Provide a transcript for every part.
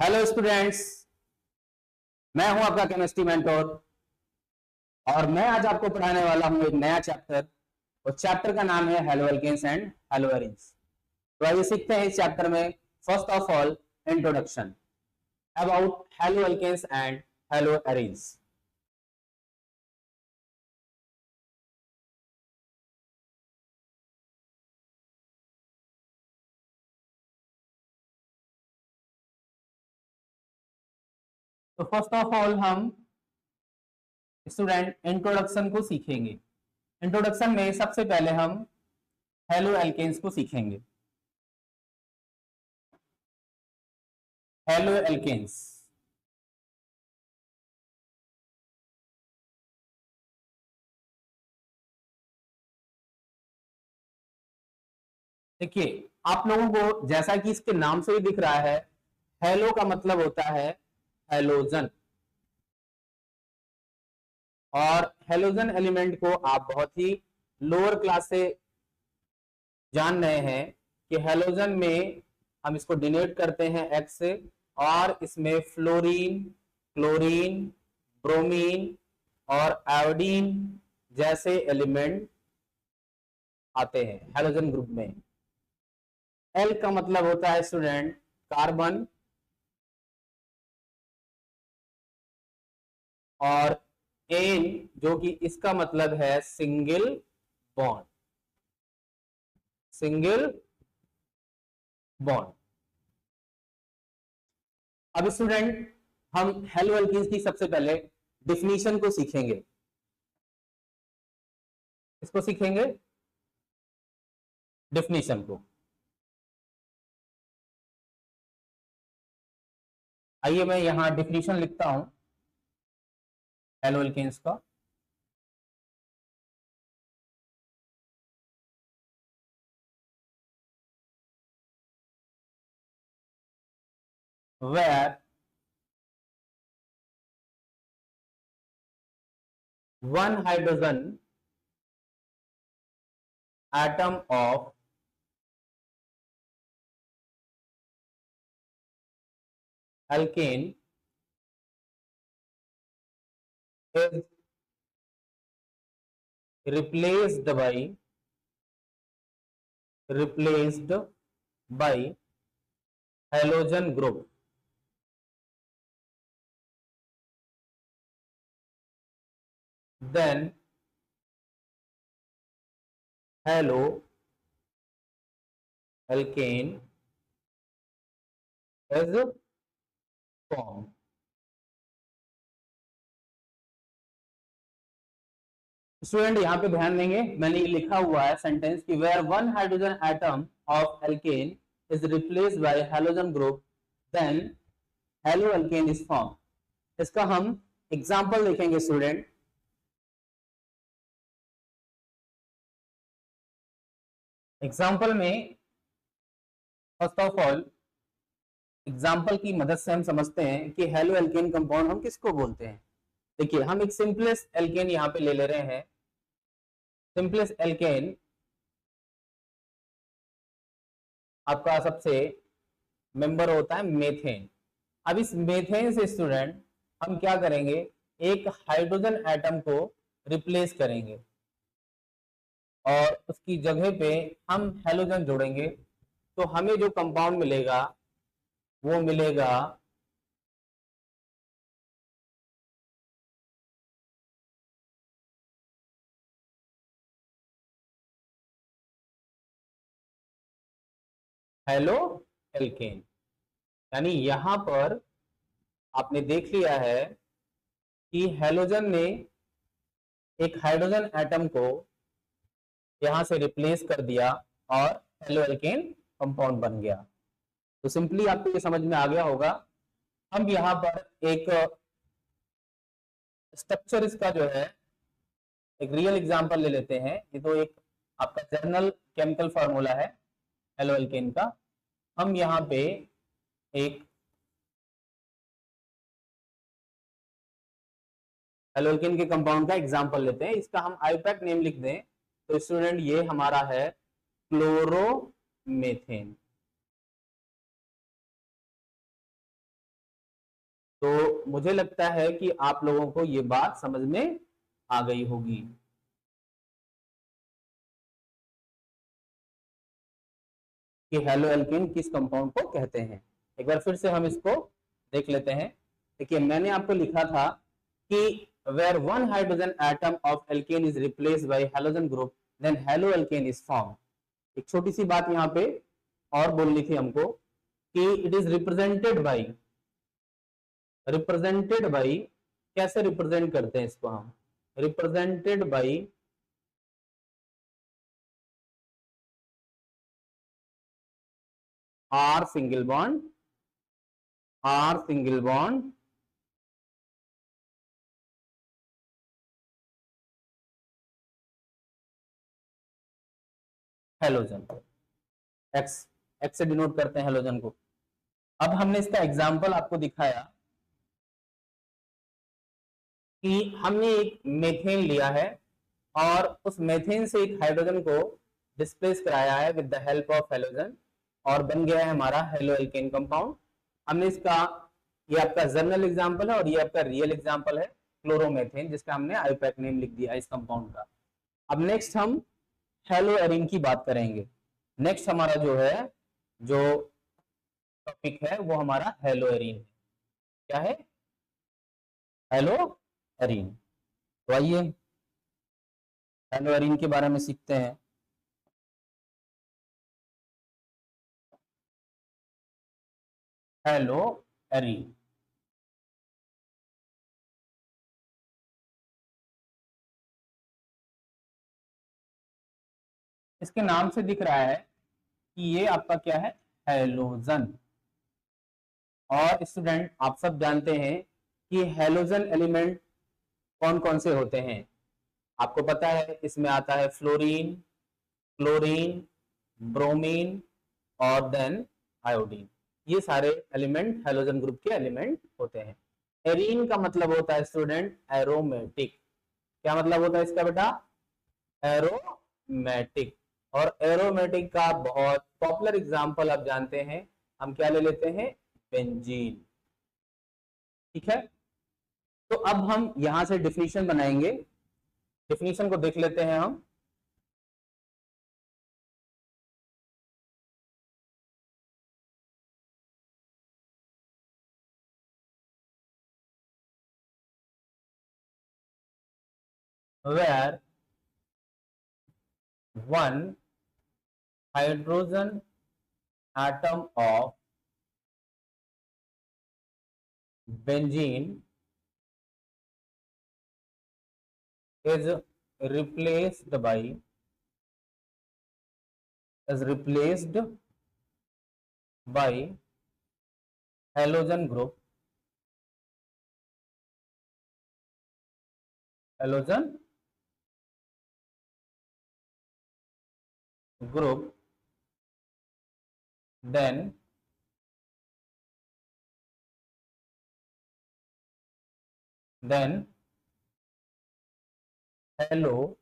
Hello students, मैं हूं आपका केमिस्ट्री मेंटोर और मैं आज आपको पढ़ाने वाला हूं एक नया चैप्टर। उस चैप्टर का नाम है haloalkanes and haloarenes. तो आइए सीखते हैं इस चैप्टर में। First of all, introduction about haloalkanes and haloarenes. तो फर्स्ट ऑफ ऑल हम स्टूडेंट इंट्रोडक्शन को सीखेंगे। इंट्रोडक्शन में सबसे पहले हम हेलो एल्केन्स को सीखेंगे। हेलो एल्केन्स, देखिए आप लोगों को जैसा कि इसके नाम से ही दिख रहा है, हेलो का मतलब होता है हेलोजन। और हेलोजन एलिमेंट को आप बहुत ही लोअर क्लास से जान रहे हैं कि हेलोजन में हम इसको डिनोट करते हैं एक्स से, और इसमें फ्लोरीन, क्लोरीन, ब्रोमीन और आयोडीन जैसे एलिमेंट आते हैं हेलोजन ग्रुप में। एल का मतलब होता है स्टूडेंट कार्बन, और एन जो कि इसका मतलब है सिंगल बॉन्ड, सिंगल बॉन्ड। अब स्टूडेंट हम हेलो एल्कीन्स की सबसे पहले डिफिनीशन को सीखेंगे। इसको सीखेंगे डिफिनीशन को। आइए मैं यहां डिफिनीशन लिखता हूं हेलो एल्कीन्स का। where one hydrogen atom of alkane is replaced by halogen group, then halo alkane is formed। Student यहां पे ध्यान देंगे, मैंने ये लिखा हुआ है सेंटेंस कि where one hydrogen atom of alkane is replaced by halogen group then haloalkane is form. इसका हम एग्जांपल देखेंगे स्टूडेंट। एग्जांपल में फर्स्ट ऑफ ऑल एग्जांपल की मदद से हम समझते हैं कि हेलो एल्केन कंपाउंड हम किसको बोलते हैं। देखिए हम एक सिंपलेस्ट एल्केन यहां पे ले रहे हैं। सिंपलेस्ट एल्केन आपका सबसे मेंबर होता है मेथेन। अब इस मेथेन से स्टूडेंट हम क्या करेंगे, एक हाइड्रोजन एटम को रिप्लेस करेंगे और उसकी जगह पे हम हेलोजन जोड़ेंगे, तो हमें जो कंपाउंड मिलेगा वो मिलेगा हेलो एल्केन। यानी यहां पर आपने देख लिया है कि हेलोजन ने एक हाइड्रोजन एटम को यहां से रिप्लेस कर दिया और हेलो एल्केन कंपाउंड बन गया। तो सिंपली आपको ये समझ में आ गया होगा। हम यहां पर एक स्ट्रक्चर इसका जो है एक रियल एग्जांपल ले लेते हैं। ये तो एक आपका जर्नल केमिकल फार्मूला है हेलो एल्केन का। हम यहाँ पे एक हेलो एल्केन के कंपाउंड का एग्जांपल लेते हैं। इसका हम आईपैक नेम लिख दें तो स्टूडेंट ये हमारा है क्लोरोमेथेन। तो मुझे लगता है कि आप लोगों को ये बात समझ में आ गई होगी। कि हेलो एल्केन किस कंपाउंड को कहते हैं। एक बार फिर से हम इसको देख लेते हैं। देखिए मैंने आपको लिखा था कि where one hydrogen atom of alkane is replaced by halogen group then haloalkane is formed। एक छोटी सी बात यहाँ पे और बोलनी थी हमको कि इट इज रिप्रेजेंटेड बाई कैसे रिप्रेजेंट करते हैं इसको हम, represented by R single bond halogen, x x से डिनोट करते हैं हेलोजन को। अब हमने इसका एग्जांपल आपको दिखाया कि हमने एक मेथेन लिया है और उस मेथेन से एक हाइड्रोजन को डिस्प्लेस कराया है with the help of halogen और बन गया है हमारा हेलो एल्केन कंपाउंड। हमने इसका, ये आपका जर्नल एग्जांपल है और ये आपका रियल एग्जांपल है क्लोरोमेथेन, जिसका हमने आईयूपैक नेम लिख दिया इस कंपाउंड का। अब नेक्स्ट हम हेलो एरिन की बात करेंगे। नेक्स्ट हमारा जो है जो टॉपिक है वो हमारा हेलो एरिन है। क्या है? Hello Erin. तो आइए हेलो एरिन के बारे में सीखते हैं। हेलो एरिन, इसके नाम से दिख रहा है कि ये आपका क्या है, हेलोजन। और स्टूडेंट आप सब जानते हैं कि हेलोजन एलिमेंट कौन कौन से होते हैं। आपको पता है इसमें आता है फ्लोरीन, क्लोरीन, ब्रोमीन और देन आयोडीन। ये सारे एलिमेंट हेलोजन ग्रुप के एलिमेंट होते हैं। एरीन का मतलब होता है स्टूडेंट एरोमेटिक। क्या मतलब होता है इसका बेटा? एरोमेटिक। और एरोमेटिक का बहुत पॉपुलर एग्जांपल आप जानते हैं, हम क्या ले लेते हैं? बेंजीन। ठीक है, तो अब हम यहां से डिफिनीशन बनाएंगे। डिफिनीशन को देख लेते हैं हम। where one hydrogen atom of benzene is replaced by halogen group then halo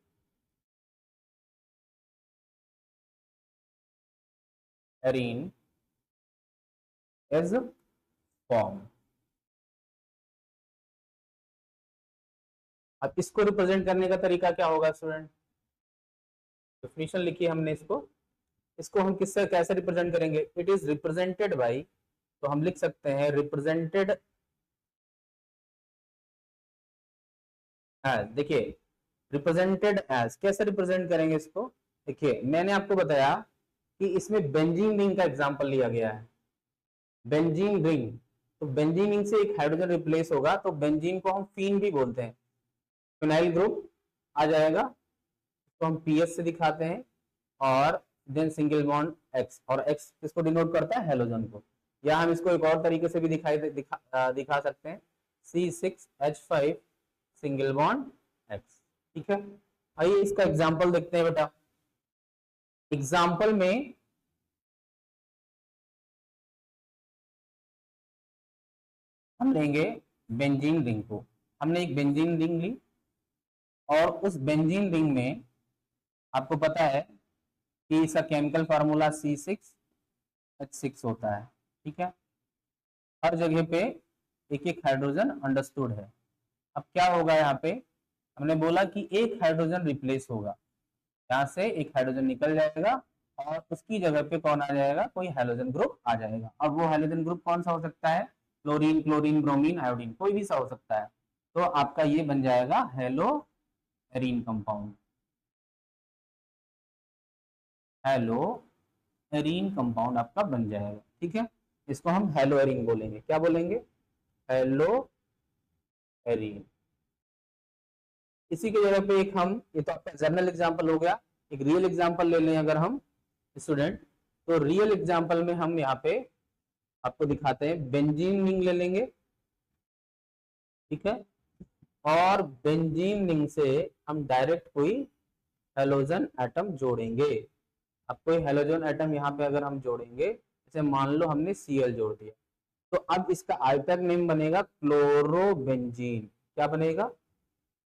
arene is formed। अब इसको रिप्रेजेंट करने का तरीका क्या होगा स्टूडेंट? डेफिनेशन लिखी हमने इसको, इसको हम किससे कैसे रिप्रेजेंट करेंगे? इट इज रिप्रेजेंटेड बाय, तो हम लिख सकते हैं रिप्रेजेंटेड एज। देखिए रिप्रेजेंटेड एज कैसे रिप्रेजेंट करेंगे इसको? देखिए मैंने आपको बताया कि इसमें बेंजीन रिंग का एग्जांपल लिया गया है। बेंजीन रिंग, तो बेंजीन रिंग से एक हाइड्रोजन रिप्लेस होगा तो बेंजीन को हम फीन भी बोलते हैं, फिनाइल ग्रुप आ जाएगा, तो हम पीएस से दिखाते हैं। और देन सिंगल बॉन्ड एक्स, और एक्स किसको डिनोट करता है? हेलोजन को। या हम इसको एक और तरीके से भी दिखा सकते हैं, C6H5 सिंगल बॉन्ड एक्स। ठीक है, आइए इसका एग्जांपल देखते हैं बेटा। एग्जांपल में हम लेंगे बेंजीन रिंग को। हमने एक बेंजीन रिंग ली और उस बेंजीन रिंग में आपको पता है कि इसका केमिकल फार्मूला C6H6 होता है। ठीक है, हर जगह पे एक एक हाइड्रोजन अंडरस्टूड है। अब क्या होगा यहाँ पे, हमने बोला कि एक हाइड्रोजन रिप्लेस होगा, यहाँ से एक हाइड्रोजन निकल जाएगा और उसकी जगह पे कौन आ जाएगा, कोई हेलोजन ग्रुप आ जाएगा। अब वो हेलोजन ग्रुप कौन सा हो सकता है, क्लोरीन, क्लोरीन, ब्रोमीन, आयोडीन, कोई भी सा हो सकता है। तो आपका ये बन जाएगा हेलोएरीन कंपाउंड। हेलोएरीन कंपाउंड आपका बन जाएगा, ठीक है। इसको हम हेलोएरीन बोलेंगे, क्या बोलेंगे, हेलोएरीन। इसी की जगह पे एक हम, ये तो आपका जनरल एग्जांपल हो गया, एक रियल एग्जांपल ले लें अगर हम स्टूडेंट, तो रियल एग्जांपल में हम यहाँ पे आपको दिखाते हैं, बेंजीन रिंग ले लेंगे, ठीक है। और बेंजीन रिंग से हम डायरेक्ट कोई हेलोजन एटम जोड़ेंगे। अब कोई हेलोजन एटम यहाँ पे अगर हम जोड़ेंगे, जैसे मान लो हमने Cl जोड़ दिया, तो अब इसका आईपैक नेम बनेगा क्लोरोबेंजीन। क्या बनेगा,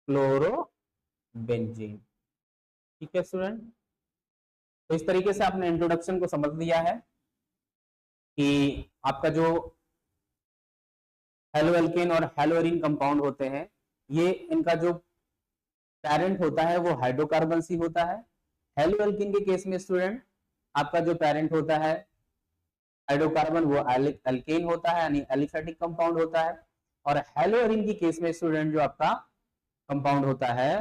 क्लोरोबेंजीन, ठीक है स्टूडेंट। तो इस तरीके से आपने इंट्रोडक्शन को समझ लिया है कि आपका जो हेलोएल्केन और हेलोएरीन कंपाउंड होते हैं, ये इनका जो पेरेंट होता है वो हाइड्रोकार्बन ही होता है। हेलोएल्केन के केस में स्टूडेंट आपका जो पेरेंट होता है हाइड्रोकार्बन, वो एल्केन होता है, यानी एलिफेटिक कंपाउंड होता है। और हेलोएरीन की केस में स्टूडेंट जो आपका कंपाउंड होता है,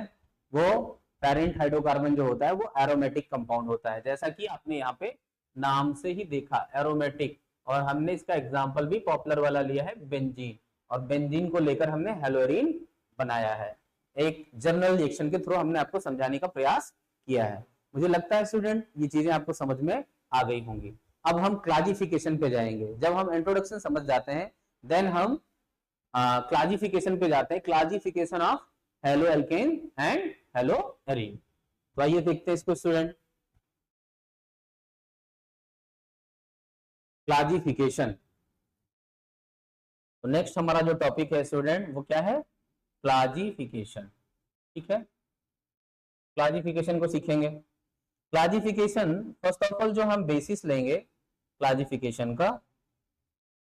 वो पेरेंट हाइड्रोकार्बन जो होता है वो एरोमेटिक कंपाउंड होता है, जैसा कि आपने यहाँ पे नाम से ही देखा, एरोमेटिक। और हमने इसका एग्जांपल भी पॉपुलर वाला लिया है, बेंजीन, और बेंजीन को लेकर हमने हेलोएरीन बनाया है। एक जनरल रिएक्शन के थ्रू हमने आपको समझाने का प्रयास किया है। मुझे लगता है स्टूडेंट ये चीजें आपको समझ में आ गई होंगी। अब हम क्लासिफिकेशन पे जाएंगे। जब हम इंट्रोडक्शन समझ जाते हैं, देन हम क्लासिफिकेशन पे जाते हैं, classification of haloalkane and haloarene. तो आइए देखते हैं इसको स्टूडेंट, क्लासिफिकेशन। तो नेक्स्ट हमारा जो टॉपिक है स्टूडेंट वो क्या है, क्लासिफिकेशन, ठीक है। क्लासिफिकेशन को सीखेंगे। क्लासिफिकेशन फर्स्ट ऑफ ऑल जो हम बेसिस लेंगे क्लासिफिकेशन का,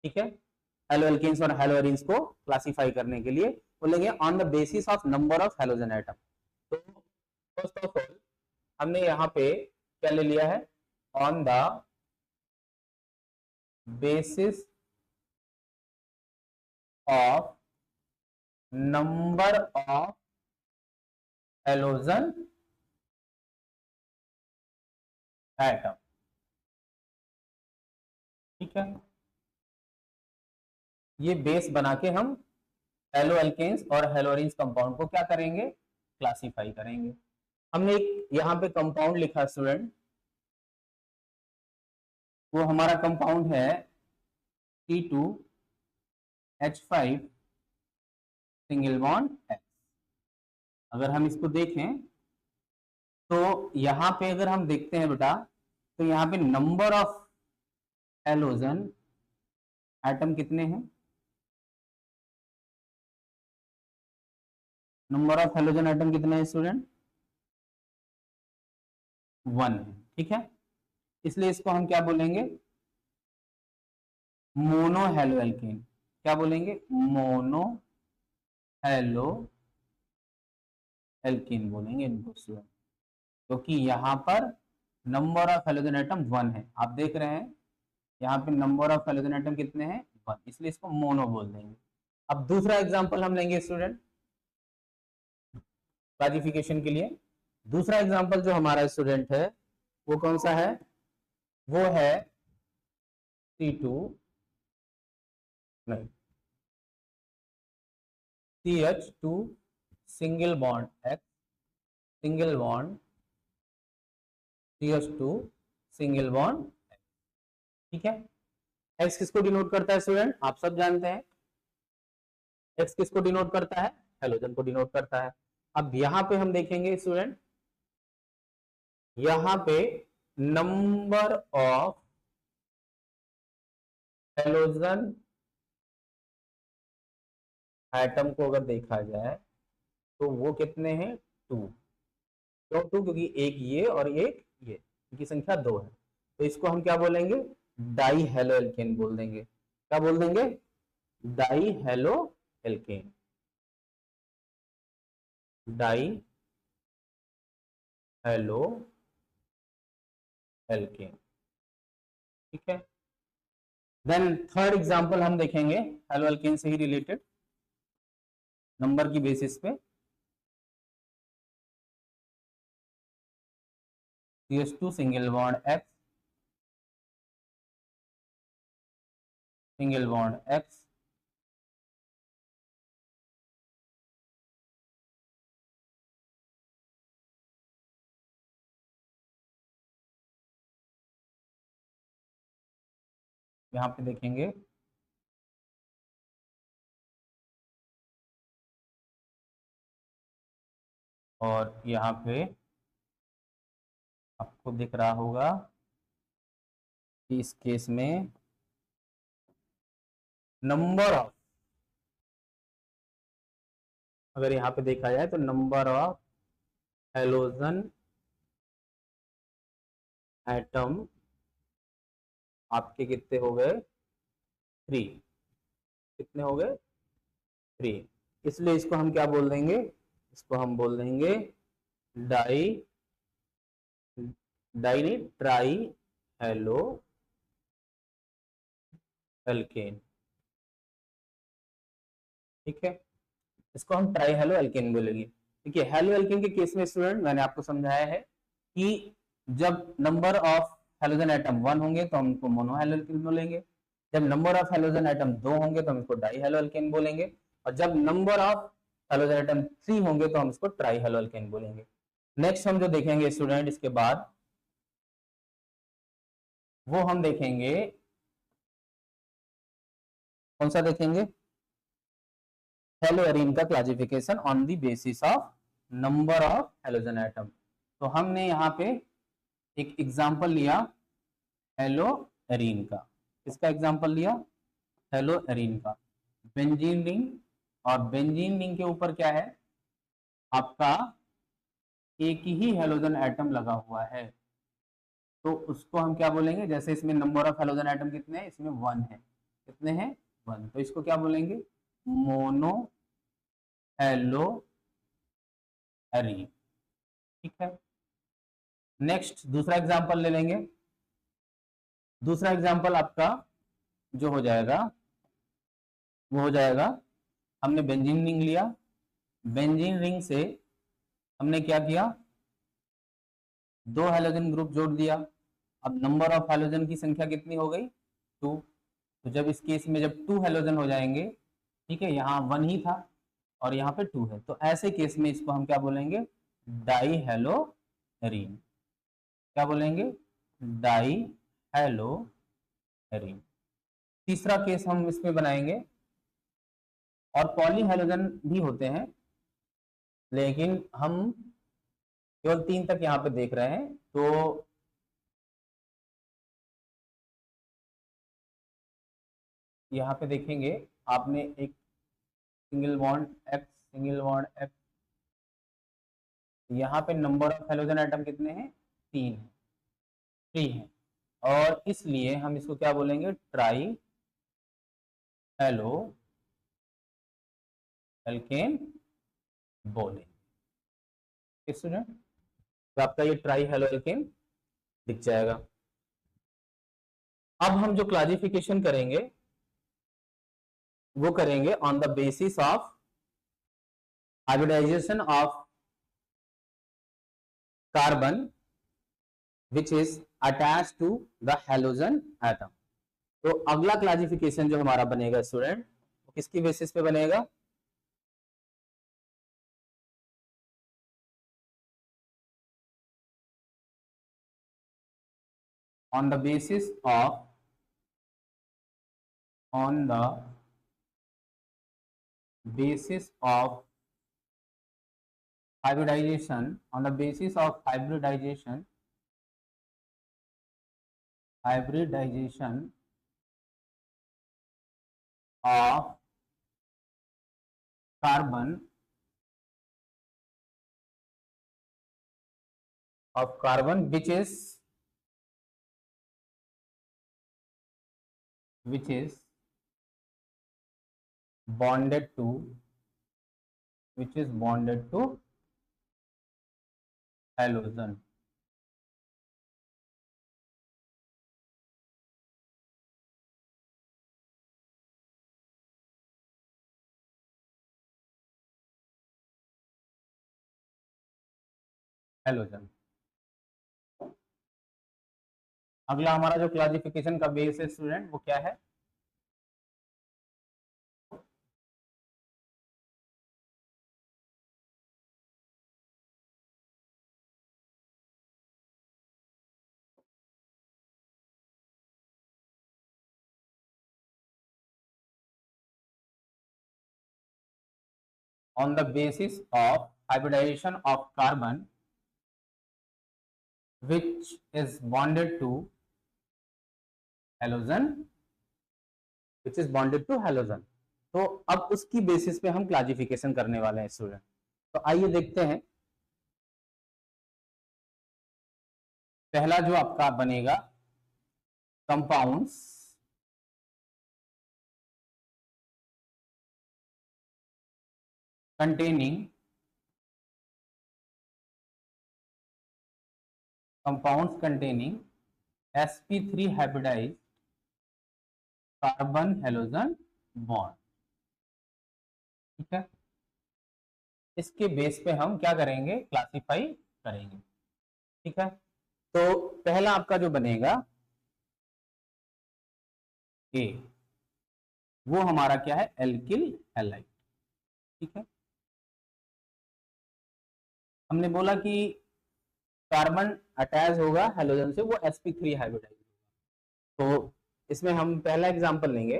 ठीक है, हेलोएल्केन्स और हेलोएरीन्स को क्लासिफाई करने के लिए वो लेंगे on the basis of number of halogen atom. तो फर्स्ट ऑफ ऑल हमने यहाँ पे क्या ले लिया है, on the basis of number of halogen atom, ठीक है। ये बेस बना के हम हेलोएल्केन्स और हेलोएरीन्स कंपाउंड को क्या करेंगे, क्लासिफाई करेंगे। हमने एक यहाँ पे कंपाउंड लिखा स्टूडेंट, वो हमारा कंपाउंड है C2H5 सिंगल बॉन्ड X। अगर हम इसको देखें तो यहाँ पे अगर हम देखते हैं बेटा, तो यहाँ पे नंबर ऑफ हेलोजन एटम कितने हैं, नंबर ऑफ हेलोजन एटम कितने हैं स्टूडेंट, 1 है, ठीक है। इसलिए इसको हम क्या बोलेंगे, मोनो हेलोएल्केन। क्या बोलेंगे, मोनो हेलोएल्केन बोलेंगे इनको स्टूडेंट, क्योंकि यहाँ पर नंबर ऑफ हेलोजन एटम 1 है। आप देख रहे हैं यहाँ पे नंबर ऑफ हेलोजन एटम कितने हैं, 1, इसलिए इसको मोनो बोल देंगे। अब दूसरा एग्जांपल हम लेंगे स्टूडेंट क्लासिफिकेशन के लिए। दूसरा एग्जांपल जो हमारा स्टूडेंट है वो कौन सा है, वो है C2 नहीं CH2 single bond X, single bond CH2 single bond X, ठीक है। X किसको डिनोट करता है स्टूडेंट, आप सब जानते हैं, X किसको डिनोट करता है, हेलोजन को डिनोट करता है। अब यहां पे हम देखेंगे स्टूडेंट, यहां पे नंबर ऑफ हेलोजन एटम को अगर देखा जाए तो वो कितने हैं, 2। क्यों 2, क्योंकि एक ये और एक ये, इनकी संख्या 2 है। तो इसको हम क्या बोलेंगे, डाई हेलोएल्केन बोल देंगे। क्या बोल देंगे, die halo alkane, die halo alkane, ठीक है। देन थर्ड एग्जांपल हम देखेंगे हेलो एल्केन से ही रिलेटेड, नंबर की बेसिस पे। CH2 single bond X, single bond X, यहां पे देखेंगे और यहाँ पे आपको दिख रहा होगा कि इस केस में नंबर ऑफ, अगर यहाँ पे देखा जाए तो नंबर ऑफ हेलोजन एटम आपके कितने हो गए, 3। कितने हो गए, 3। इसलिए इसको हम क्या बोल देंगे, इसको हम बोल देंगे डाई, डाई नहीं, ट्राई हेलो एल्केन, ठीक है। इसको हम ट्राई हेलो एल्केन बोलेंगे। ठीक है, हेलो एल्केन के केस में स्टूडेंट मैंने आपको समझाया है कि जब नंबर ऑफ हेलोजन एटम 1 होंगे तो हम इसको मोनो हेलो एल्केन बोलेंगे, जब नंबर ऑफ हेलोजन एटम 2 होंगे तो हम इसको डाई हेलो एल्केन बोलेंगे, और जब नंबर ऑफ हेलोजन एटम 3 होंगे तो हम इसको ट्राई हेलो एल्केन बोलेंगे। नेक्स्ट हम जो देखेंगे स्टूडेंट इसके बाद, वो हम देखेंगे, कौन सा देखेंगे, हेलो एरीन का classification on the basis of number of halogen atom. तो हमने यहाँ पे एक एग्जांपल लिया हेलो एरीन का, किसका एग्जांपल लिया, हेलो एरीन का, बेंजीन रिंग, और बेंजीन रिंग के ऊपर क्या है आपका, एक ही हेलोजन एटम लगा हुआ है, तो उसको हम क्या बोलेंगे, जैसे इसमें नंबर ऑफ हेलोजन एटम कितने हैं, इसमें 1 है, कितने हैं 1, तो इसको क्या बोलेंगे, मोनो हेलो एरीन, ठीक है। नेक्स्ट दूसरा एग्जांपल ले लेंगे, दूसरा एग्जांपल आपका जो हो जाएगा वो हो जाएगा, हमने बेंजीन रिंग लिया, बेंजीन रिंग से हमने क्या किया, 2 हेलोजन ग्रुप जोड़ दिया, अब नंबर ऑफ हेलोजन की संख्या कितनी हो गई, 2। तो जब इस केस में जब 2 हेलोजन हो जाएंगे, ठीक है, यहाँ 1 ही था और यहाँ पे 2 है, तो ऐसे केस में इसको हम क्या बोलेंगे, डाई हेलो एरीन, क्या बोलेंगे, डाई हेलो एरीन। तीसरा केस हम इसमें बनाएंगे, और पॉली हेलोजन भी होते हैं, लेकिन हम केवल 3 तक यहाँ पे देख रहे हैं, तो यहाँ पे देखेंगे आपने एक single bond x, single bond x, यहाँ पे नंबर ऑफ हेलोजन एटम कितने हैं, 3 है, 3 है, और इसलिए हम इसको क्या बोलेंगे, ट्राई हेलो एल्केन बोलेंगे स्टूडेंट। तो आपका ये ट्राई हेलो एल्केन दिख जाएगा। अब हम जो क्लासिफिकेशन करेंगे वो करेंगे on the basis of hybridization of carbon which is attach to the halogen atom. तो अगला क्लासिफिकेशन जो हमारा बनेगा स्टूडेंट, वो किसकी बेसिस पे बनेगा, on the basis of, on the basis of hybridization, on the basis of hybridization, hybridization of carbon, of carbon which is bonded to, which is bonded to halogen. Halogen. अगला हमारा जो classification का base है student, वो क्या है? On the basis of hybridization of carbon which is bonded to halogen, which is bonded to halogen। तो अब उसकी बेसिस पे हम क्लासिफिकेशन करने वाले हैं स्टूडेंट। तो आइए देखते हैं। पहला जो आपका बनेगा compounds containing sp3 hybridized carbon halogen bond. ठीक है, इसके बेस पे हम क्या करेंगे? क्लासिफाई करेंगे। ठीक है, तो पहला आपका जो बनेगा ए, वो हमारा क्या है? Alkyl halide. ठीक है, हमने बोला कि कार्बन अटैच होगा हेलोजन से, वो sp3 हाइब्रिडाइज होगा। तो इसमें हम पहला एग्जांपल लेंगे,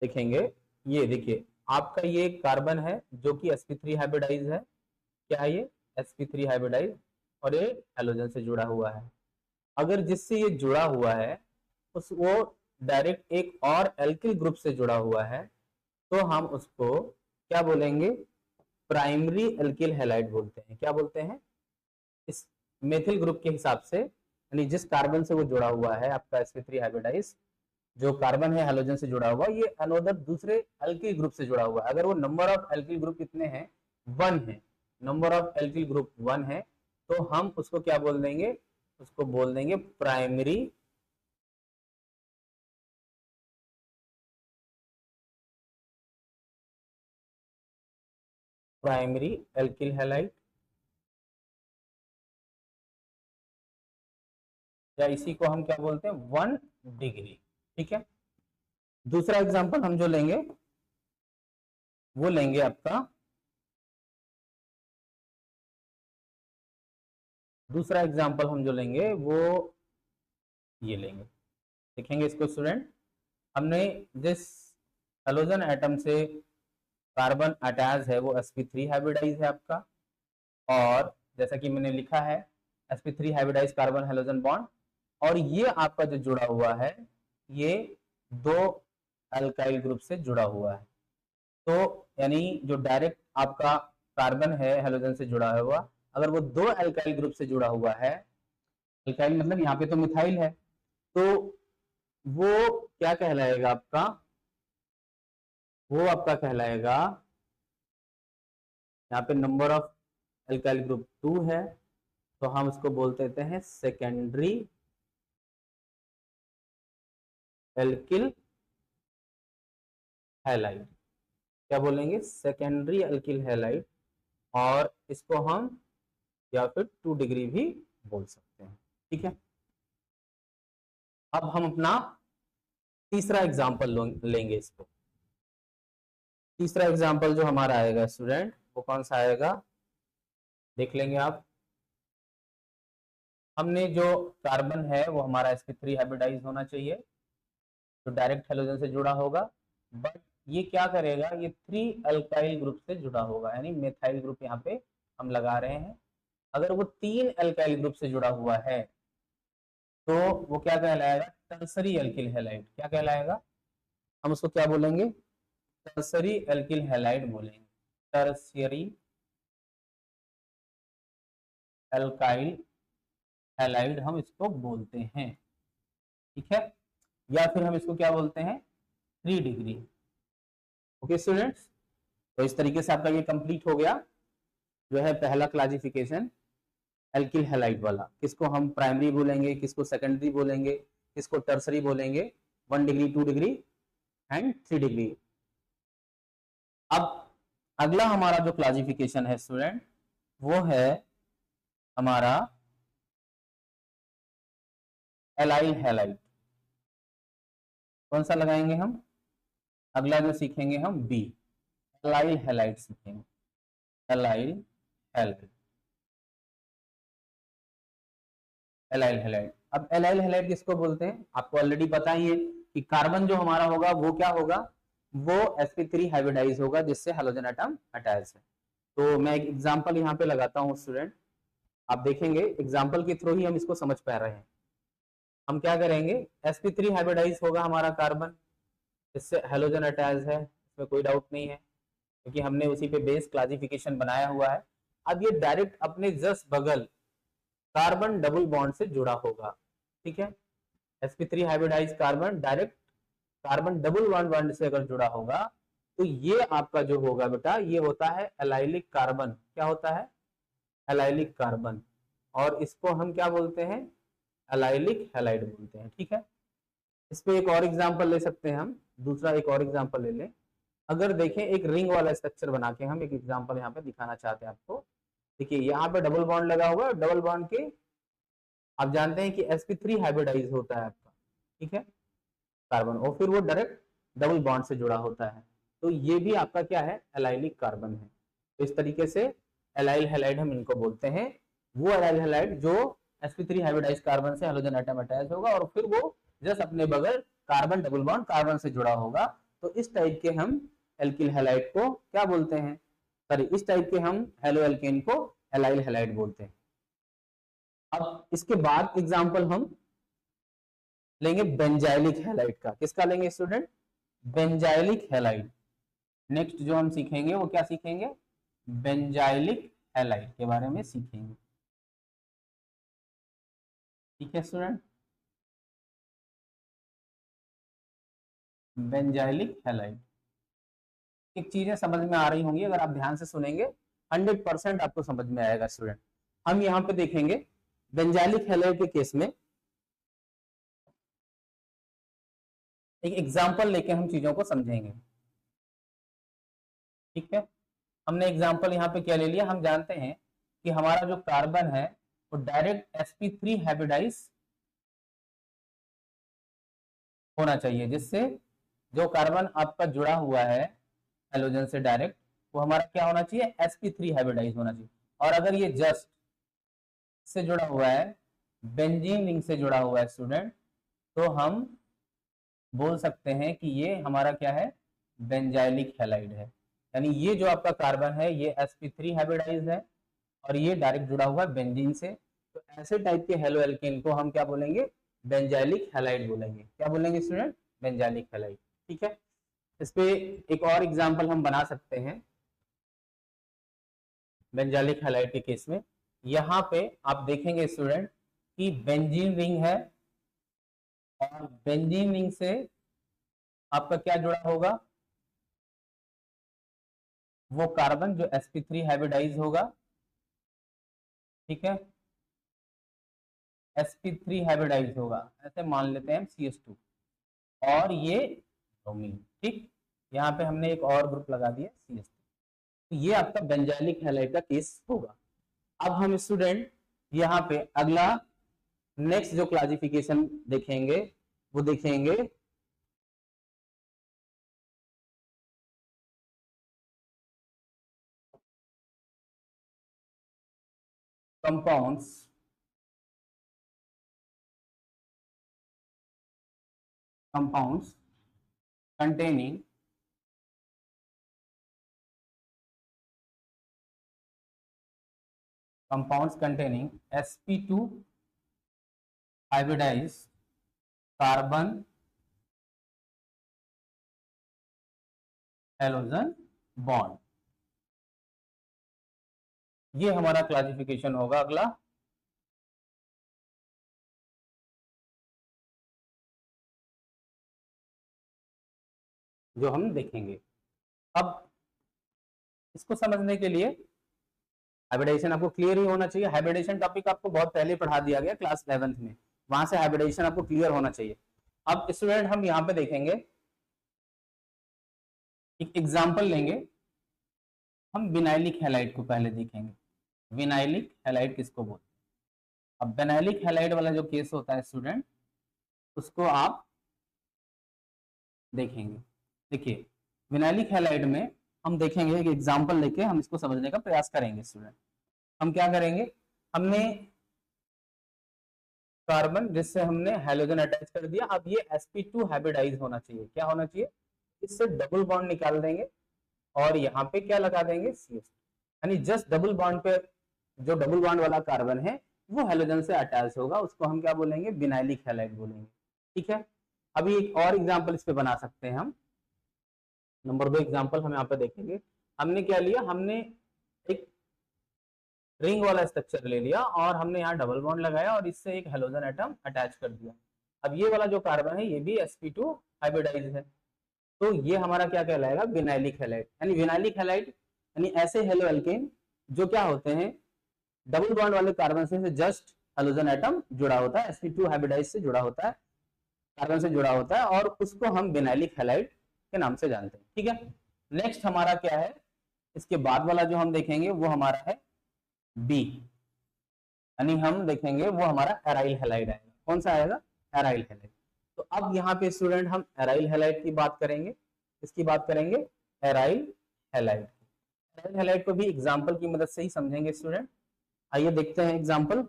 देखेंगे। ये देखिए, आपका ये कार्बन है जो कि sp3 हाइब्रिडाइज है। क्या है ये? sp3 हाइब्रिडाइज, और ये हेलोजन से जुड़ा हुआ है। अगर जिससे ये जुड़ा हुआ है उस वो डायरेक्ट एक और एल्किल ग्रुप से जुड़ा हुआ है, तो हम उसको क्या बोलेंगे? प्राइमरी एल्किल हैलाइड बोलते हैं। क्या बोलते हैं? इस मेथिल ग्रुप के हिसाब से, यानी जिस कार्बन से वो जुड़ा हुआ है आपका sp3 हाइब्रिडाइज, जो कार्बन है हेलोजन से जुड़ा हुआ, ये अनोदर दूसरे एल्किल ग्रुप से जुड़ा हुआ है। अगर वो नंबर ऑफ एल्किल ग्रुप कितने हैं? 1 है। नंबर ऑफ एल्किल ग्रुप 1 है, तो हम उसको क्या बोल देंगे? उसको बोल देंगे प्राइमरी एल्किल हैलाइड, या इसी को हम क्या बोलते हैं? 1 डिग्री। ठीक है, दूसरा एग्जांपल हम जो लेंगे वो लेंगे आपका, दूसरा एग्जांपल हम जो लेंगे वो ये लेंगे। देखेंगे इसको स्टूडेंट, हमने जिस हेलोजन एटम से कार्बन अटैच है वो sp3 हाइब्रिडाइज है आपका, और जैसा कि मैंने लिखा है sp3 hybridize carbon halogen bond, और ये आपका जो जुड़ा हुआ है ये 2 अल्काइल ग्रुप से जुड़ा हुआ है। तो यानी जो डायरेक्ट आपका कार्बन है हेलोजन से जुड़ा हुआ, अगर वो 2 अल्काइल ग्रुप से जुड़ा हुआ है, अल्काइल मतलब यहाँ पे तो मिथाइल है, तो वो क्या कहलाएगा आपका? वो आपका कहलाएगा, यहाँ पे नंबर ऑफ एल्काइल ग्रुप 2 है, तो हम उसको बोल देते हैं सेकेंडरी एल्किल हैलाइड। क्या बोलेंगे? सेकेंडरी एल्किल हैलाइड, और इसको हम या फिर 2 डिग्री भी बोल सकते हैं। ठीक है, अब हम अपना तीसरा एग्जांपल लेंगे इसको। तीसरा एग्जांपल जो हमारा आएगा स्टूडेंट, वो कौन सा आएगा? देख लेंगे आप। हमने जो कार्बन है वो हमारा sp3 हाइब्रिडाइज होना चाहिए, जो डायरेक्ट हेलोजन से जुड़ा होगा, बट ये क्या करेगा? ये 3 अल्काइल ग्रुप से जुड़ा होगा, यानी मेथाइल ग्रुप यहाँ पे हम लगा रहे हैं। अगर वो 3 अल्काइल ग्रुप से जुड़ा हुआ है तो वो क्या कहलाएगा? Tertiary alkyl halide. क्या कहलाएगा? हम उसको क्या बोलेंगे? टर्सरी एल्किल हैलाइड बोलेंगे। टर्सरी एल्काइल हैलाइड हम इसको बोलते हैं। ठीक है, या फिर हम इसको क्या बोलते हैं? 3 डिग्री। ओके स्टूडेंट्स, तो इस तरीके से आपका ये कंप्लीट हो गया जो है पहला क्लासिफिकेशन एल्किल हैलाइड वाला। किसको हम प्राइमरी बोलेंगे, किसको सेकेंडरी बोलेंगे, किसको टर्सरी बोलेंगे, 1 डिग्री, 2 डिग्री एंड 3 डिग्री। अब अगला हमारा जो क्लासिफिकेशन है स्टूडेंट वो है हमारा एलाइल हैलाइड। कौन सा लगाएंगे हम? अगला जो सीखेंगे हम बी, एलाइल हैलाइड सीखेंगे। Allyl halide, allyl halide. अब एलाइल हैलाइड किसको बोलते हैं? आपको ऑलरेडी पता ही है कि कार्बन जो हमारा होगा वो क्या होगा, वो sp3 हाइब्रिडाइज होगा जिससे हेलोजन एटम अटैच है। तो मैं एक एग्जांपल यहाँ पे लगाता हूँ स्टूडेंट, आप देखेंगे एग्जांपल के थ्रू ही हम इसको समझ पा रहे हैं। हम क्या करेंगे, sp3 हाइब्रिडाइज होगा हमारा कार्बन, इससे हेलोजन अटैच है, इसमें कोई डाउट नहीं है क्योंकि हमने उसी पे बेस क्लासिफिकेशन बनाया हुआ है। अब ये डायरेक्ट अपने जस्ट बगल कार्बन डबल बॉन्ड से जुड़ा होगा, ठीक है। sp3 hybridize carbon direct carbon double bond से अगर जुड़ा होगा तो ये आपका जो होगा बेटा ये होता है एलाइलिक कार्बन। क्या होता है? Allylic carbon. और इसको हम क्या बोलते हैं? एलाइलिक हैलाइड बोलते हैं, ठीक है। इस पे एक और एग्जांपल ले सकते हैं हम, दूसरा एक और एग्जांपल ले लें। अगर देखें एक रिंग वाला स्ट्रक्चर बना के हम एक एग्जांपल यहाँ पे दिखाना चाहते हैं आपको। देखिए यहाँ पे डबल बॉन्ड लगा हुआ है, डबल बॉन्ड के आप जानते हैं कि sp3 हाइब्रिडाइज होता है आपका, ठीक है, कार्बन, और फिर वो डायरेक्ट डबल बॉन्ड से जुड़ा होता है। तो ये भी आपका क्या है? एलाइलिक कार्बन है। तो इस तरीके से एलाइल हैलाइड हम इनको बोलते हैं। वो एलाइल हैलाइड जो sp3 हाइब्रिडाइज कार्बन से हेलोजन एटम अटैच होगा और फिर वो जस्ट अपने बगल कार्बन डबल बॉन्ड कार्बन से जुड़ा होगा। तो इस टाइप के हम एल्किल हैलाइड को क्या बोलते हैं? सॉरी, इस टाइप के हम हेलो एल्केन को एलाइल हैलाइड बोलते हैं। अब इसके बाद एग्जांपल हम लेंगे बेंजाइलिक हैलाइड का। किसका लेंगे स्टूडेंट? Benzylic halide. नेक्स्ट जो हम सीखेंगे वो क्या सीखेंगे? बेंजाइलिक हैलाइड के बारे में सीखेंगे, ठीक है स्टूडेंट। बेंजाइलिक हैलाइड, एक चीजें समझ में आ रही होंगी अगर आप ध्यान से सुनेंगे, 100% आपको समझ में आएगा स्टूडेंट। हम यहाँ पे देखेंगे बेंजाइलिक हैलाइड के केस में एक एग्जाम्पल लेके हम चीजों को समझेंगे, ठीक है। हमने एग्जाम्पल यहाँ पे क्या ले लिया, हम जानते हैं कि हमारा जो कार्बन है वो डायरेक्ट sp3 हाइब्रिडाइज होना चाहिए, जिससे जो कार्बन आपका जुड़ा हुआ है हेलोजन से डायरेक्ट वो हमारा क्या होना चाहिए? sp3 हाइब्रिडाइज होना चाहिए। और अगर ये जस्ट से जुड़ा हुआ है, बेंजीन रिंग से जुड़ा हुआ है स्टूडेंट, तो हम बोल सकते हैं कि ये हमारा क्या है? बेंजाइलिक हैलाइड है। यानी ये जो आपका कार्बन है ये sp3 हाइब्रिडाइज है और ये डायरेक्ट जुड़ा हुआ है बेंजीन से। तो ऐसे टाइप के हेलो एल्केन को हम क्या बोलेंगे? बेंजाइलिक हैलाइड बोलेंगे। क्या बोलेंगे स्टूडेंट? बेंजाइलिक हैलाइड, ठीक है। इस पे एक और एग्जांपल हम बना सकते हैं बेंजाइलिक हैलाइड के केस में। यहाँ पे आप देखेंगे स्टूडेंट कि बेंजीन रिंग है और बेंजीन रिंग से आपका क्या जुड़ा होगा? वो कार्बन जो sp3 हाइब्रिडाइज होगा, ठीक है, sp3 हाइब्रिडाइज होगा, ऐसे मान लेते हैं CH2 और ये ब्रोमीन, ठीक। यहाँ पे हमने एक और ग्रुप लगा दिया CH2। तो ये आपका बेंजाइलिक हैलाइड का केस होगा। अब हम स्टूडेंट यहाँ पे अगला नेक्स्ट जो क्लासिफिकेशन देखेंगे वो देखेंगे compounds compounds containing sp2 hybridized carbon halogen bond. ये हमारा क्लासिफिकेशन होगा अगला, जो हम देखेंगे। अब इसको समझने के लिए हाइब्रिडाइजेशन आपको क्लियर ही होना चाहिए। हाइब्रिडाइजेशन टॉपिक आपको बहुत पहले पढ़ा दिया गया क्लास 11th में, वहां से हाइब्रिडाइजेशन आपको क्लियर होना चाहिए। अब स्टूडेंट हम यहाँ पे देखेंगे, एक एग्जांपल लेंगे, हम विनाइलिक हैलाइड को पहले देखेंगे। विनाइलिक हैलाइड किसको बोलते हैं? अब विनाइलिक हैलाइड वाला जो केस होता है स्टूडेंट, उसको आप देखेंगे। देखिए विनाइलिक हैलाइड में हम देखेंगे, एक एग्जांपल लेके हम इसको समझने का प्रयास करेंगे स्टूडेंट। हम क्या करेंगे, हमने कार्बन जिससे हमने हाइड्रोजन अटैच कर दिया, अब ये sp2 हाइब्रिडाइज होना चाहिए। क्या होना चाहिए? इससे डबल बॉन्ड निकाल देंगे और यहाँ पे क्या लगा देंगे, CH, यानी जस्ट डबल बॉन्ड पे जो डबल बॉन्ड वाला कार्बन है वो हाइड्रोजन से अटैच होगा, उसको हम क्या बोलेंगे, विनाइलिक हैलाइड बोलेंगे। ठीक है, अभी एक और एग्जांपल इस पे बना सकते हैं हम। नंबर 2 एग्जांपल हम यहाँ पे देखेंगे। हमने क्या लिया, हमने एक रिंग वाला स्ट्रक्चर ले लिया और हमने यहाँ डबल बॉन्ड लगाया और इससे एक हेलोजन एटम अटैच कर दिया। अब ये वाला जो कार्बन है ये भी sp2 हाइब्रिडाइज है, तो ये हमारा क्या कहलाएगा, विनाइलिक हैलाइड। यानी विनाइलिक हैलाइड यानी ऐसे हेलो एल्केन जो क्या होते हैं, डबल बॉन्ड वाले कार्बन से जस्ट हेलोजन एटम जुड़ा होता है, sp2 हाइब्रिडाइज से जुड़ा होता है, कार्बन से जुड़ा होता है, और उसको हम विनाइलिक हैलाइड के नाम से जानते हैं। ठीक है, नेक्स्ट हमारा क्या है, इसके बाद वाला जो हम देखेंगे वो हमारा है बी, यानी हम देखेंगे वो हमारा एराइल हैलाइड आएगा। कौन सा आएगा, एराइल हैलाइड। तो अब यहाँ पे स्टूडेंट हम एराइल हैलाइड की बात करेंगे, इसकी बात करेंगे एराइल हैलाइड। एराइल हैलाइड को भी एग्जांपल की मदद से ही समझेंगे स्टूडेंट। आइए देखते हैं एग्जांपल।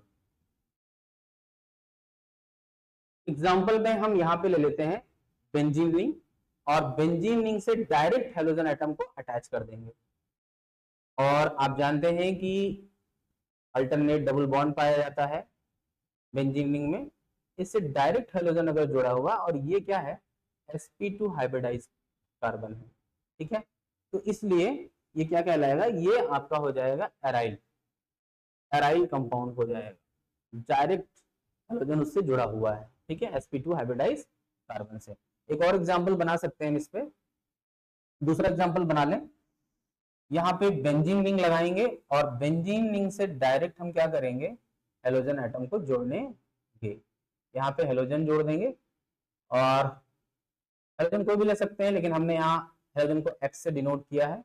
एग्जांपल में हम यहाँ पे ले लेते हैं बेंजीन रिंग, और बेंजीन रिंग से डायरेक्ट हेलोजन एटम को अटैच कर देंगे। और आप जानते हैं कि अल्टरनेट डबल बॉन्ड पाया जाता है बेंजीन रिंग में, इससे डायरेक्ट हेलोजन अगर जुड़ा हुआ, और ये क्या है, sp2 हाइब्रिडाइज कार्बन है। ठीक है, तो इसलिए ये क्या कहलाएगा, ये आपका हो जाएगा एराइल, एराइल कंपाउंड हो जाएगा, डायरेक्ट हेलोजन उससे जुड़ा हुआ है। ठीक है, sp2 हाइब्रिडाइज कार्बन से। एक और एग्जांपल बना सकते हैं इस पे, दूसरा एग्जांपल बना लें। यहाँ पे बेंजीन रिंग लगाएंगे और बेंजीन रिंग से डायरेक्ट हम क्या करेंगे, हेलोजन एटम को जोड़नेंगे। यहाँ पे हेलोजन जोड़ देंगे, और हेलोजन कोई भी ले सकते हैं, लेकिन हमने यहाँ हेलोजन को X से डिनोट किया है,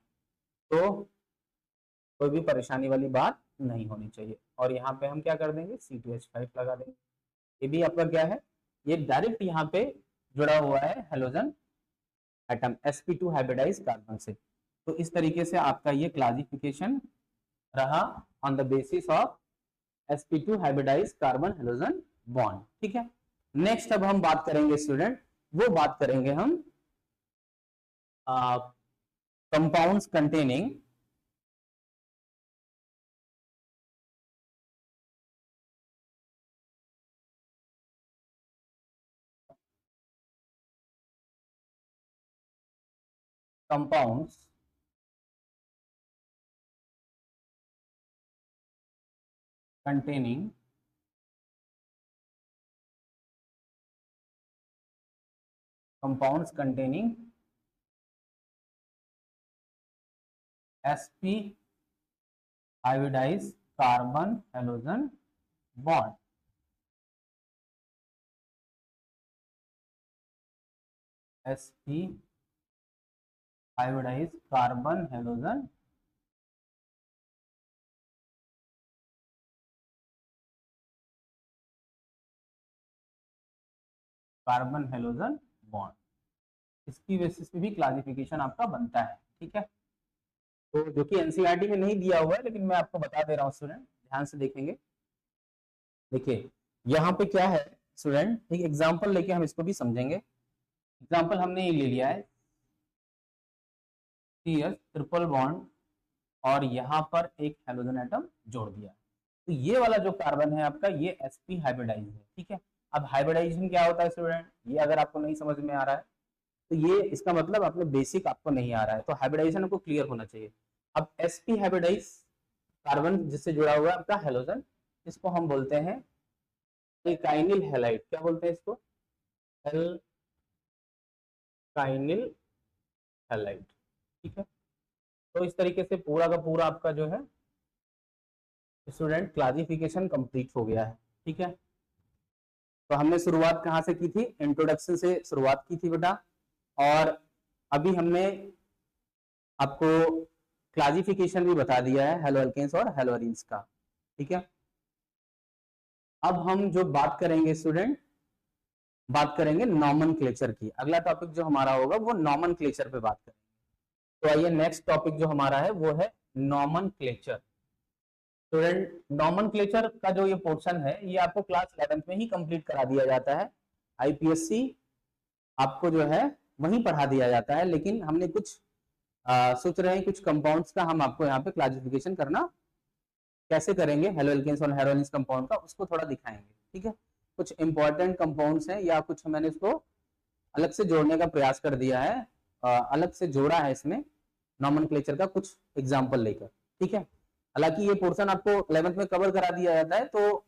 तो कोई भी परेशानी वाली बात नहीं होनी चाहिए। और यहाँ पे हम क्या कर देंगे, C2H5 लगा देंगे। ये भी आपका क्या है, ये डायरेक्ट यहाँ पे जुड़ा हुआ है halogen atom sp2 hybridize carbon से। तो इस तरीके से आपका ये क्लासिफिकेशन रहा on the basis of sp2 hybridize carbon halogen bond. ठीक है, नेक्स्ट अब हम बात करेंगे स्टूडेंट, वो बात करेंगे हम compounds containing compounds containing compounds containing sp hybridized carbon halogen bond। sp hybridized carbon halogen carbon halogen bond, इसकी बेसिस पे भी क्लासिफिकेशन आपका बनता है। ठीक है, तो जो कि एनसीईआरटी में नहीं दिया हुआ है, लेकिन मैं आपको बता दे रहा हूँ स्टूडेंट, ध्यान से देखेंगे। देखिए यहाँ पे क्या है स्टूडेंट, एक एग्जांपल लेके हम इसको भी समझेंगे। एग्जांपल हमने ये ले लिया है CS ट्रिपल बॉन्ड और यहाँ पर एक हेलोजन एटम जोड़ दिया, तो ये वाला जो कार्बन है आपका ये sp हाइब्रिडाइज है। ठीक है, अब हाइब्रिडाइजेशन क्या होता है स्टूडेंट, ये अगर आपको नहीं समझ में आ रहा है तो ये इसका मतलब आपने बेसिक आपको नहीं आ रहा है, तो हाइब्रिडाइजेशन आपको क्लियर होना चाहिए। अब sp हाइब्रिडाइज कार्बन जिससे जुड़ा हुआ है आपका हेलोजन, इसको हम बोलते हैं एल्काइनिल हैलाइड। क्या बोलते हैं इसको, एल्काइनिल हैलाइड। ठीक है, तो इस तरीके से पूरा का पूरा आपका जो है स्टूडेंट क्लासिफिकेशन कंप्लीट हो गया है। ठीक है, तो हमने शुरुआत कहाँ से की थी, इंट्रोडक्शन से शुरुआत की थी बेटा, और अभी हमने आपको क्लासिफिकेशन भी बता दिया है हेलो एल्केन्स और हेलो एरीन्स का। ठीक है, अब हम जो बात करेंगे स्टूडेंट, बात करेंगे नॉमेनक्लेचर की। अगला टॉपिक जो हमारा होगा वो नॉमेनक्लेचर पे बात करेंगे। तो आइए नेक्स्ट टॉपिक जो हमारा है वो है नॉमेनक्लेचर। स्टूडेंट नॉमेनक्लेचर का जो ये पोर्शन है ये आपको क्लास 11th में ही कंप्लीट करा दिया जाता है। आईपीएससी आपको जो है वहीं पढ़ा दिया जाता है, लेकिन हमने कुछ सोच रहे हैं कुछ कंपाउंड्स का हम आपको यहाँ पे क्लासिफिकेशन करना कैसे करेंगे, हेलो एल्केन्स और हेलो एरीन्स कंपाउंड का, उसको थोड़ा दिखाएंगे। ठीक है, कुछ इंपॉर्टेंट कंपाउंड्स हैं या कुछ मैंने इसको अलग से जोड़ने का प्रयास कर दिया है, अलग से जोड़ा है इसमें नॉमेनक्लेचर का कुछ एग्जांपल लेकर। ठीक है, हालांकि ये पोर्शन आपको 11th में कवर करा दिया जाता है, तो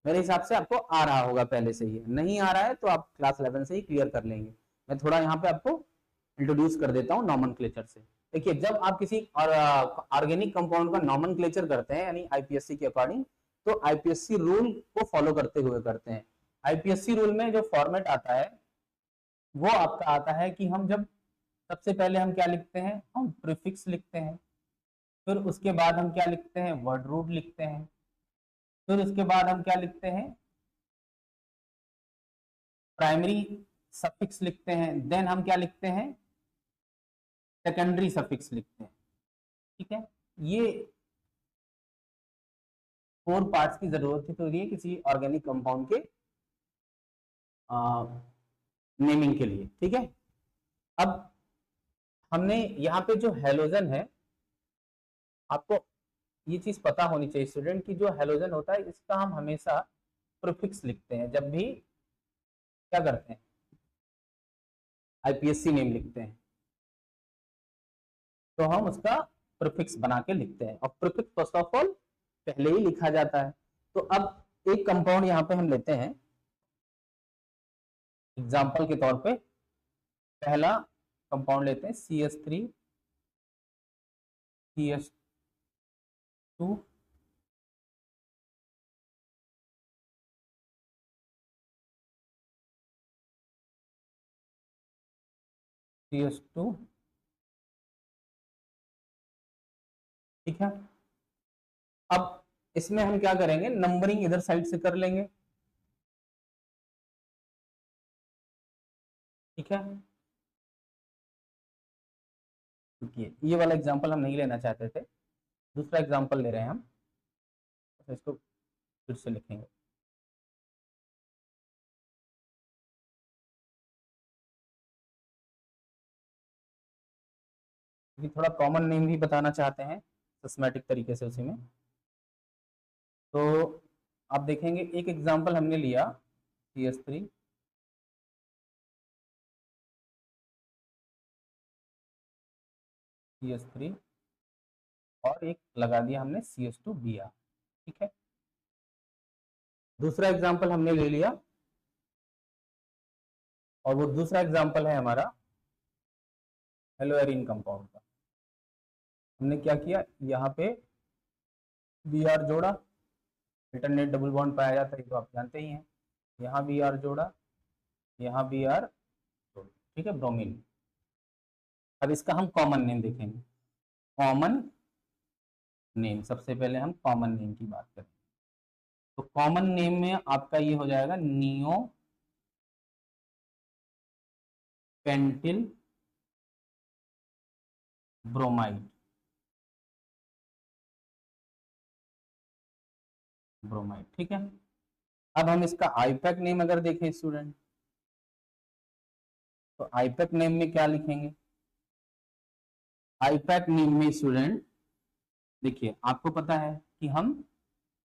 मेरे हिसाब से आपको आ रहा होगा पहले से ही, नहीं आ रहा है तो आप क्लास 11 से ही क्लियर कर लेंगे। मैं थोड़ा यहाँ पे आपको इंट्रोड्यूस कर देता हूँ नॉमेनक्लेचर से। देखिए, जब आप किसी ऑर्गेनिक कंपाउंड का नॉमेनक्लेचर करते हैं यानी आईपीएससी के अकॉर्डिंग, तो आईपीएससी रूल को फॉलो करते हुए करते हैं। आईपीएससी रूल में जो फॉर्मेट आता है वो आपका आता है कि हम जब सबसे पहले हम क्या लिखते हैं, हम प्रीफिक्स लिखते हैं, फिर उसके बाद हम क्या लिखते हैं, वर्ड रूट लिखते हैं, फिर उसके बाद हम क्या लिखते हैं, प्राइमरी सफिक्स लिखते हैं, देन हम क्या लिखते हैं, सेकेंडरी सफिक्स लिखते हैं। ठीक है, ये 4 पार्ट्स की जरूरत होती है किसी ऑर्गेनिक कंपाउंड के नेमिंग के लिए। ठीक है, अब हमने यहाँ पे जो हेलोजन है, आपको ये चीज पता होनी चाहिए स्टूडेंट कि जो हेलोजन होता है इसका हम हमेशा प्रीफिक्स लिखते हैं जब भी क्या करते हैं, आईपीएससी नेम लिखते हैं, तो हम उसका प्रीफिक्स बना के लिखते हैं, और प्रीफिक्स फर्स्ट ऑफ ऑल पहले ही लिखा जाता है। तो अब एक कंपाउंड यहाँ पे हम लेते हैं एग्जाम्पल के तौर पे, पहला कंपाउंड लेते हैं CH3 CH2 CH2। ठीक है, अब इसमें हम क्या करेंगे, नंबरिंग इधर साइड से कर लेंगे। ठीक है, ये वाला एग्जांपल हम नहीं लेना चाहते थे, दूसरा एग्जांपल ले रहे हैं हम, तो इसको फिर से लिखेंगे। क्योंकि थोड़ा कॉमन नेम भी बताना चाहते हैं सिस्टमैटिक तरीके से उसी में। तो आप देखेंगे एक एग्जांपल हमने लिया CH3 CH3 और एक लगा दिया हमने CH2Br। ठीक है, दूसरा एग्जांपल हमने ले लिया, और वो दूसरा एग्जांपल है हमारा हेलो एरीन कंपाउंड का। हमने क्या किया, यहाँ पे Br जोड़ा, अल्टरनेट डबल बॉन्ड पाया जाता है तो आप जानते ही हैं, यहाँ Br जोड़ा, यहाँ Br जोड़ा। ठीक है, ब्रोमीन। अब इसका हम कॉमन नेम देखेंगे, कॉमन नेम, सबसे पहले हम कॉमन नेम की बात करें, तो कॉमन नेम में आपका ये हो जाएगा नियो पेंटिल ब्रोमाइड, ब्रोमाइड। ठीक है, अब हम इसका आईपैक नेम अगर देखें स्टूडेंट, तो आईपैक नेम में क्या लिखेंगे, आईपैक नेम में स्टूडेंट देखिए आपको पता है कि हम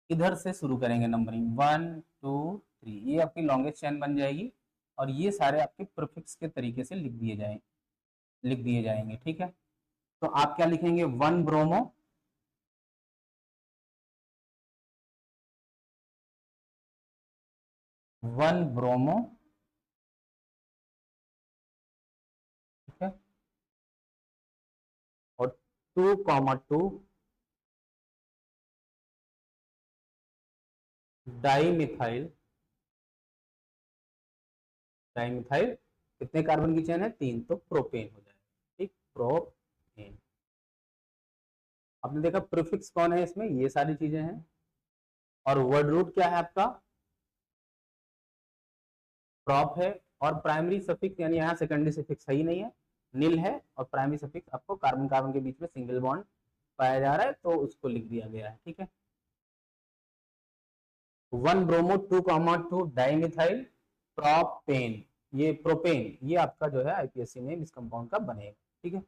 इधर से शुरू करेंगे नंबरिंग 1 2 3, ये आपकी लॉन्गेस्ट चेन बन जाएगी, और ये सारे आपके प्रीफिक्स के तरीके से लिख दिए जाएंगे। ठीक है, तो आप क्या लिखेंगे, 1 ब्रोमो, 1 ब्रोमो। ठीक है, और 2,2 डाइमिथाइल, डाइमिथाइल कितने कार्बन की चेन है? 3, तो प्रोपेन हो जाएगा। ठीक, प्रोपेन। आपने देखा प्रीफिक्स कौन है इसमें, ये सारी चीजें हैं। और वर्ड रूट क्या है आपका? प्रॉप है। और प्राइमरी सफिक्स यानी यहाँ सेकेंडरी सफिक्स है ही नहीं है, नील है। और प्राइमरी सफिक्स आपको कार्बन कार्बन के बीच में सिंगल बॉन्ड पाया जा रहा है, तो उसको लिख दिया गया है। ठीक है, 1 ब्रोमो 2,2 डाइमिथाइल प्रोपेन, ये प्रोपेन, ये आपका जो है आईपीएससी नेम इस कंपाउंड का बनेगा। ठीक है,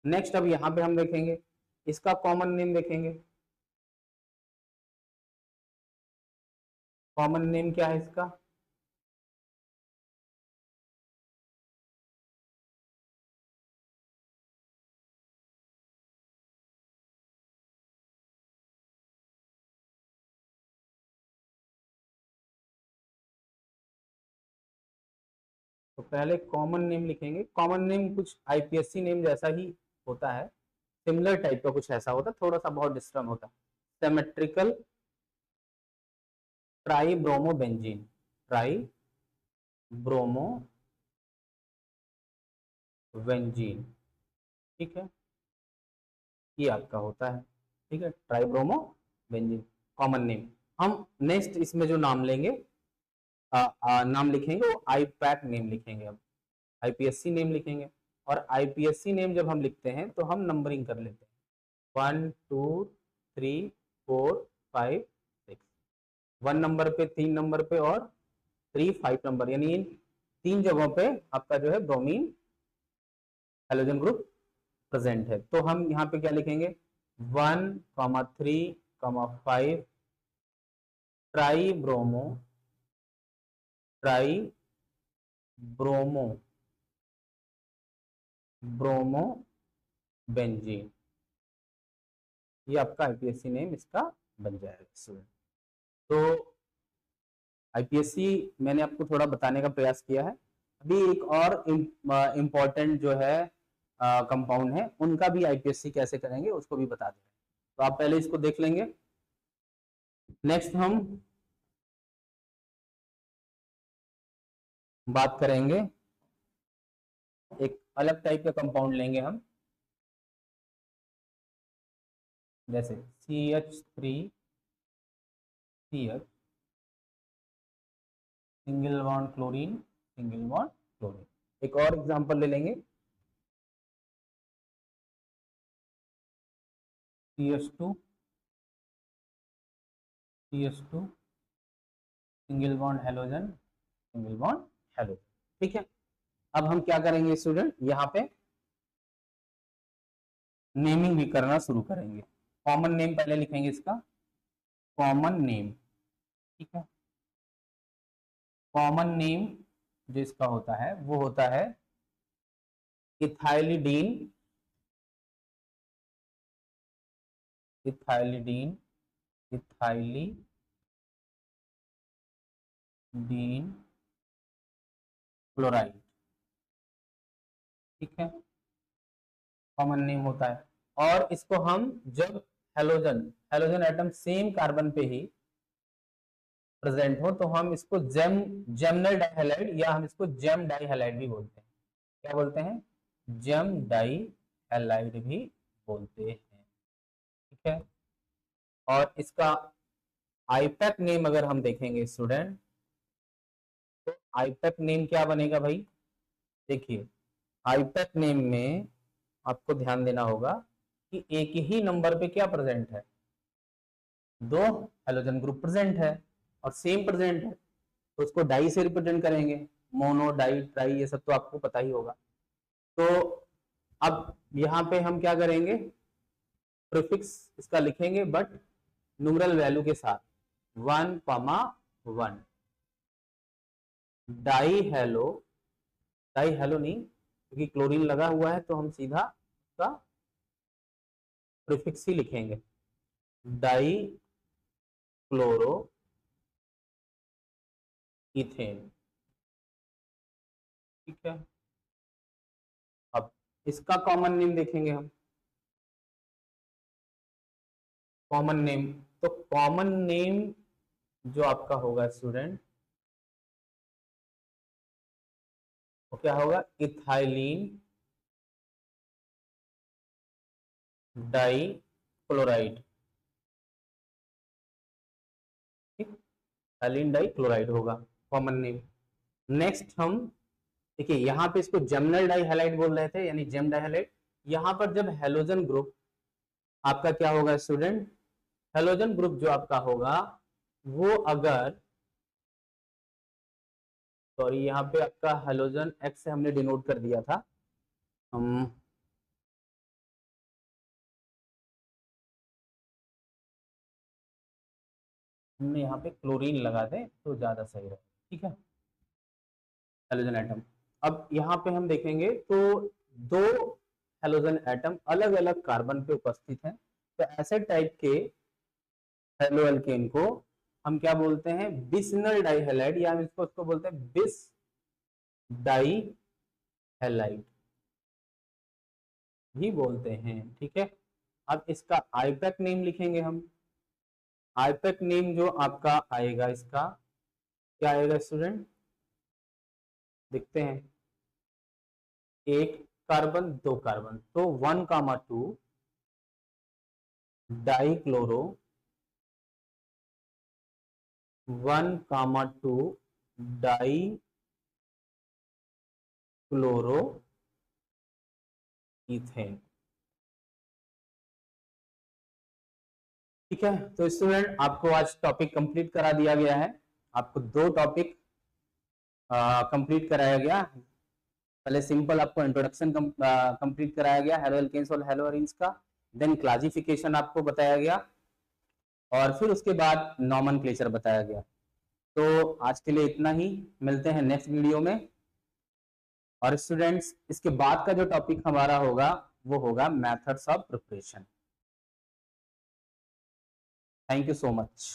नेक्स्ट अब यहाँ पे हम देखेंगे इसका कॉमन नेम देखेंगे। कॉमन नेम क्या है इसका? तो पहले कॉमन नेम लिखेंगे। कॉमन नेम कुछ आईपीएससी नेम जैसा ही होता है, सिमिलर टाइप का कुछ ऐसा होता है, थोड़ा सा बहुत डिफरेंट होता है। Symmetrical try bromo benzene, try bromo benzene. ठीक है, ये आपका होता है। ठीक है, try bromo benzene common name. हम नेक्स्ट इसमें जो नाम लेंगे, नाम लिखेंगे वो आईपैक नेम लिखेंगे। हम आईपीएससी नेम लिखेंगे। और आईपीएससी नेम जब हम लिखते हैं तो हम नंबरिंग कर लेते हैं, 1 2 3 4 5 6। 1 नंबर पे, 3 नंबर पे और 3 5 नंबर, यानी इन 3 जगहों पे आपका जो है ब्रोमीन हेलोजन ग्रुप प्रेजेंट है। तो हम यहाँ पे क्या लिखेंगे? 1,3,5 try bromo, try bromo, bromo benzene. ये आपका आईपीएससी नेम इसका बन जाएगा। तो आईपीएससी मैंने आपको थोड़ा बताने का प्रयास किया है। अभी एक और इम्पोर्टेंट जो है कंपाउंड है, उनका भी आईपीएससी कैसे करेंगे उसको भी बता देंगे। तो आप पहले इसको देख लेंगे। नेक्स्ट हम बात करेंगे, एक अलग टाइप का कंपाउंड लेंगे हम, जैसे CH3CH, single bond chlorine, single bond chlorine. एक और एग्जांपल ले लेंगे, CH2 CH2, single bond halogen, single bond halogen. ठीक है, अब हम क्या करेंगे स्टूडेंट, यहाँ पे नेमिंग भी करना शुरू करेंगे। कॉमन नेम पहले लिखेंगे इसका, कॉमन नेम। ठीक है, कॉमन नेम जो इसका होता है वो होता है इथाइलिडीन, इथाइलिडीन, इथाइलिडीन क्लोराइड। ठीक है, कॉमन नेम होता है। और इसको हम जब halogen, halogen atom same carbon पे ही प्रेजेंट हो तो हम इसको जेमनल डाइहैलाइड या हम इसको जेम डाइहैलाइड भी बोलते हैं। क्या बोलते हैं? जेम डाइहैलाइड भी बोलते हैं। ठीक है, और इसका आईपैक नेम अगर हम देखेंगे स्टूडेंट, तो आईपैक नेम क्या बनेगा भाई? देखिए, आईपैक नेम में आपको ध्यान देना होगा कि एक ही नंबर पे क्या प्रेजेंट है, 2 हेलोजन ग्रुप प्रेजेंट है और सेम प्रेजेंट है, तो उसको डाई से रिप्रेजेंट करेंगे। मोनो, डाई, ट्राई, ये सब तो आपको पता ही होगा। तो अब यहाँ पे हम क्या करेंगे, प्रीफिक्स इसका लिखेंगे बट न्यूमरल वैल्यू के साथ, 1,1 डाई हेलो, डाई हेलो नहीं क्योंकि क्लोरीन लगा हुआ है तो हम सीधा उसका प्रीफिक्स ही लिखेंगे, डाई क्लोरो इथेन। ठीक है, अब इसका कॉमन नेम देखेंगे हम, कॉमन नेम, तो कॉमन नेम जो आपका होगा स्टूडेंट वो क्या होगा, ethylene dichloride, ethylene dichloride होगा कॉमन नेम। नेक्स्ट हम देखिए यहाँ पे इसको जेमिनल डाइहैलाइड बोल रहे थे, यानी जेम डाइहैलाइड। यहाँ पर जब हेलोजन ग्रुप आपका क्या होगा स्टूडेंट, हेलोजन ग्रुप जो आपका होगा वो अगर, सॉरी यहाँ पे आपका हेलोजन एक्स से हमने डिनोट कर दिया था, हम हमने यहाँ पे क्लोरीन लगा दे तो ज्यादा सही रहे, ठीक है, हेलोजन एटम। अब यहाँ पे हम देखेंगे तो दो हेलोजन एटम अलग अलग कार्बन पे उपस्थित हैं, तो ऐसे टाइप के हेलो एल्केन को हम क्या बोलते हैं, बिसनल डाइहैलाइड, या हम इसको उसको बोलते हैं बिस डाइहैलाइड भी बोलते हैं, ठीक है। अब इसका आईपैक नेम लिखेंगे हम। आईपैक नेम जो आपका आएगा इसका क्या आएगा स्टूडेंट, देखते हैं, एक कार्बन दो कार्बन, तो 1,2 डाइक्लोरो, 1,2 डाई क्लोरो इथेन, ठीक है। तो स्टूडेंट आपको आज टॉपिक कंप्लीट करा दिया गया है, आपको दो टॉपिक कंप्लीट कराया गया। पहले सिंपल आपको इंट्रोडक्शन कंप्लीट कराया गया हेलो एल्केन्स और हेलो एरीन्स का, देन क्लासिफिकेशन आपको बताया गया, और फिर उसके बाद नॉमेनक्लेचर बताया गया। तो आज के लिए इतना ही, मिलते हैं नेक्स्ट वीडियो में। और स्टूडेंट्स इसके बाद का जो टॉपिक हमारा होगा वो होगा methods of preparation. Thank you so much.